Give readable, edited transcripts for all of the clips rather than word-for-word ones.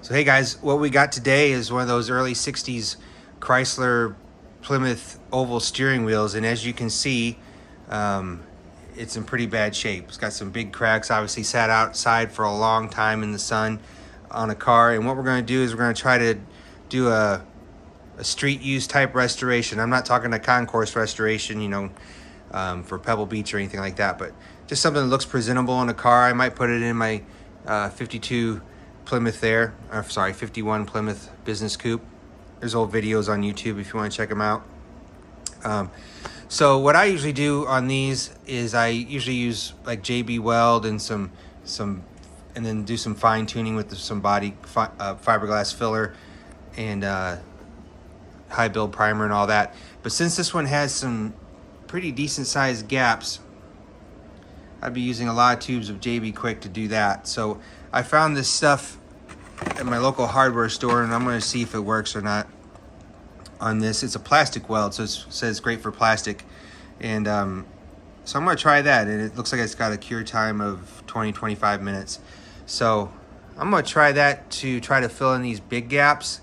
So hey guys, what we got today is one of those early 60s Chrysler Plymouth oval steering wheels, and as you can see, it's in pretty bad shape. It's got some big cracks, obviously sat outside for a long time in the sun on a car, and what we're going to do is we're going to try to do a street use type restoration. I'm not talking a concourse restoration, for Pebble Beach or anything like that, but just something that looks presentable in a car. I might put it in my 52 Plymouth there, or sorry, 51 Plymouth Business Coupe. There's old videos on YouTube if you want to check them out. So what I usually do on these is I usually use like JB Weld and some and then do some fine tuning with some body fiberglass filler and high build primer and all that. But since this one has some pretty decent sized gaps, I'd be using a lot of tubes of JB Quick to do that. So I found this stuff at my local hardware store, and I'm going to see if it works or not on this. It's a plastic weld, so it says great for plastic, and so I'm going to try that, and it looks like it's got a cure time of 20-25 minutes. So I'm going to try that to try to fill in these big gaps,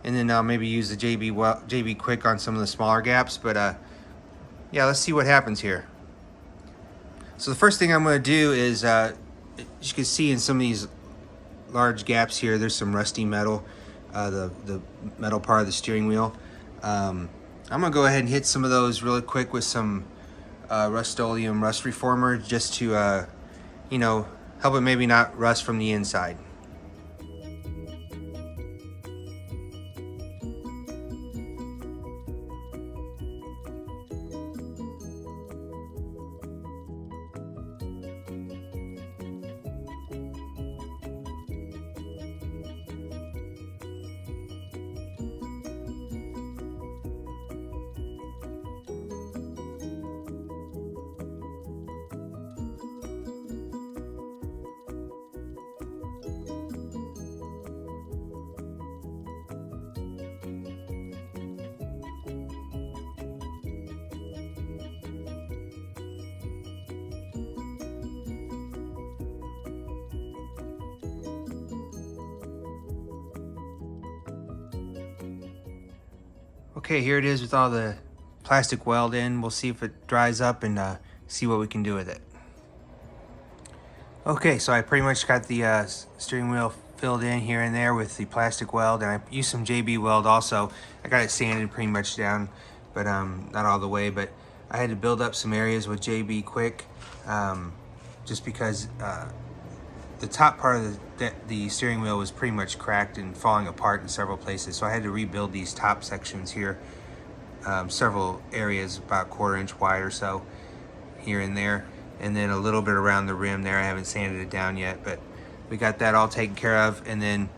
and then I'll maybe use the JB Quick on some of the smaller gaps. But yeah, let's see what happens here. So the first thing I'm going to do is, as you can see in some of these large gaps here, there's some rusty metal, the metal part of the steering wheel. I'm going to go ahead and hit some of those really quick with some Rust-Oleum rust reformer, just to help it maybe not rust from the inside. Okay, here it is with all the plastic weld in. We'll see if it dries up and see what we can do with it. Okay, so I pretty much got the steering wheel filled in here and there with the plastic weld, and I used some JB Weld also. I got it sanded pretty much down, but not all the way. But I had to build up some areas with JB Quick, just because the top part of the steering wheel was pretty much cracked and falling apart in several places. So I had to rebuild these top sections here, several areas about 1/4 inch wide or so here and there, and then a little bit around the rim there. I haven't sanded it down yet, but we got that all taken care of. And then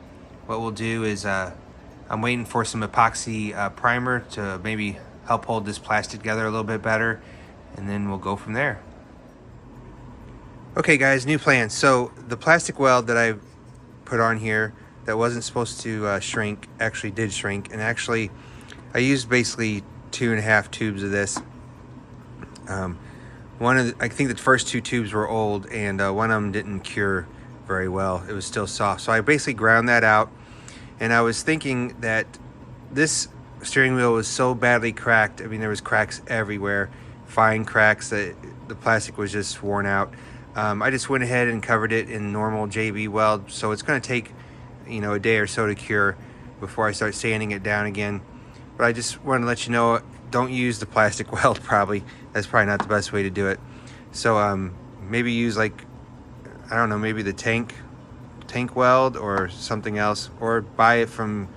what we'll do is I'm waiting for some epoxy primer to maybe help hold this plastic together a little bit better, and then we'll go from there. Okay guys, new plan. So the plastic weld that I put on here that wasn't supposed to shrink actually did shrink, and actually I used basically 2.5 tubes of this. I think the first 2 tubes were old, and one of them didn't cure very well. It was still soft, so I basically ground that out. And I was thinking that this steering wheel was so badly cracked. I mean, there was cracks everywhere, fine cracks, that the plastic was just worn out. I just went ahead and covered it in normal JB Weld, so it's going to take a day or so to cure before I start sanding it down again. But I just want to let you know, don't use the plastic weld. Probably that's probably not the best way to do it. So maybe use, like, I don't know, maybe the tank weld or something else, or buy it from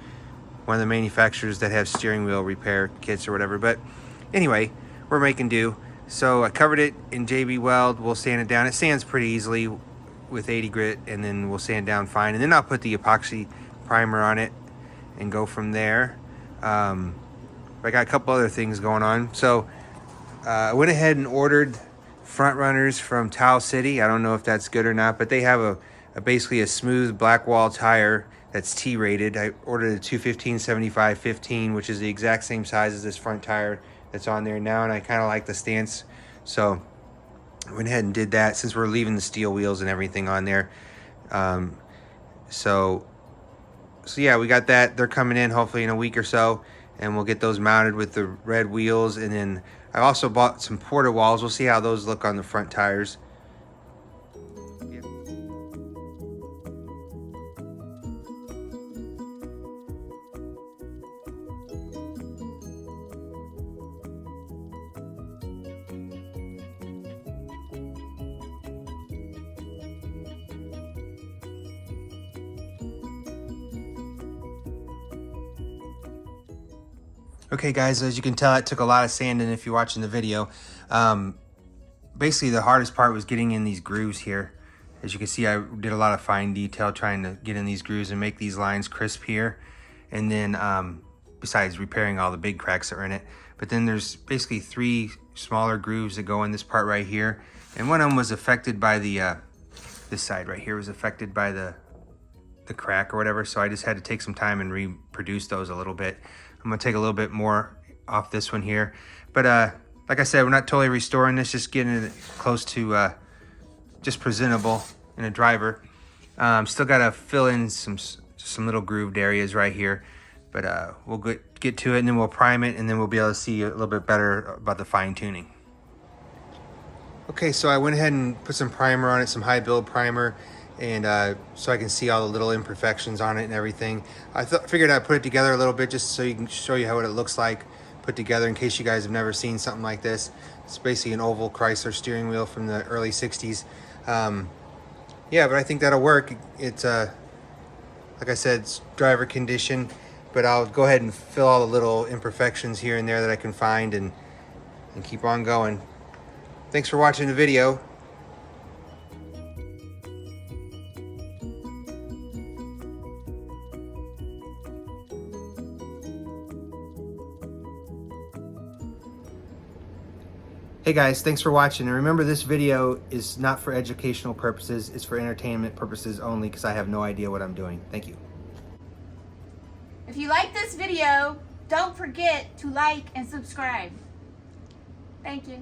one of the manufacturers that have steering wheel repair kits or whatever. But anyway, we're making do. So I covered it in JB Weld. We'll sand it down. It sands pretty easily with 80 grit, and then we'll sand down fine. And then I'll put the epoxy primer on it and go from there. I got a couple other things going on. So I went ahead and ordered front runners from Towel City. I don't know if that's good or not, but they have basically a smooth black wall tire that's T-rated. I ordered a 215/75/15, which is the exact same size as this front tire that's on there now, and I kind of like the stance, so I went ahead and did that since we're leaving the steel wheels and everything on there. So So yeah, we got that. They're coming in hopefully in a week or so, and we'll get those mounted with the red wheels. And then I also bought some Porta walls. We'll see how those look on the front tires. Okay guys, as you can tell, it took a lot of sanding if you're watching the video. Basically the hardest part was getting in these grooves here. As you can see, I did a lot of fine detail trying to get in these grooves and make these lines crisp here. And then besides repairing all the big cracks that were in it. But then there's basically 3 smaller grooves that go in this part right here. And one of them was affected by the, this side right here was affected by the crack or whatever. So I just had to take some time and reproduce those a little bit. I'm gonna take a little bit more off this one here. But like I said, we're not totally restoring this, just getting it close to just presentable in a driver. Still gotta fill in some little grooved areas right here. But we'll get to it, and then we'll prime it, and then we'll be able to see a little bit better about the fine tuning. Okay, so I went ahead and put some primer on it, some high build primer, and so I can see all the little imperfections on it and everything. I figured I'd put it together a little bit just so you can show you what it looks like put together in case you guys have never seen something like this. It's basically an oval Chrysler steering wheel from the early 60s. Yeah, but I think that'll work. It's like I said, it's driver condition, but I'll go ahead and fill all the little imperfections here and there that I can find and keep on going. Thanks for watching the video. Hey guys, thanks for watching, and remember this video is not for educational purposes, it's for entertainment purposes only because I have no idea what I'm doing. Thank you. If you like this video, don't forget to like and subscribe. Thank you.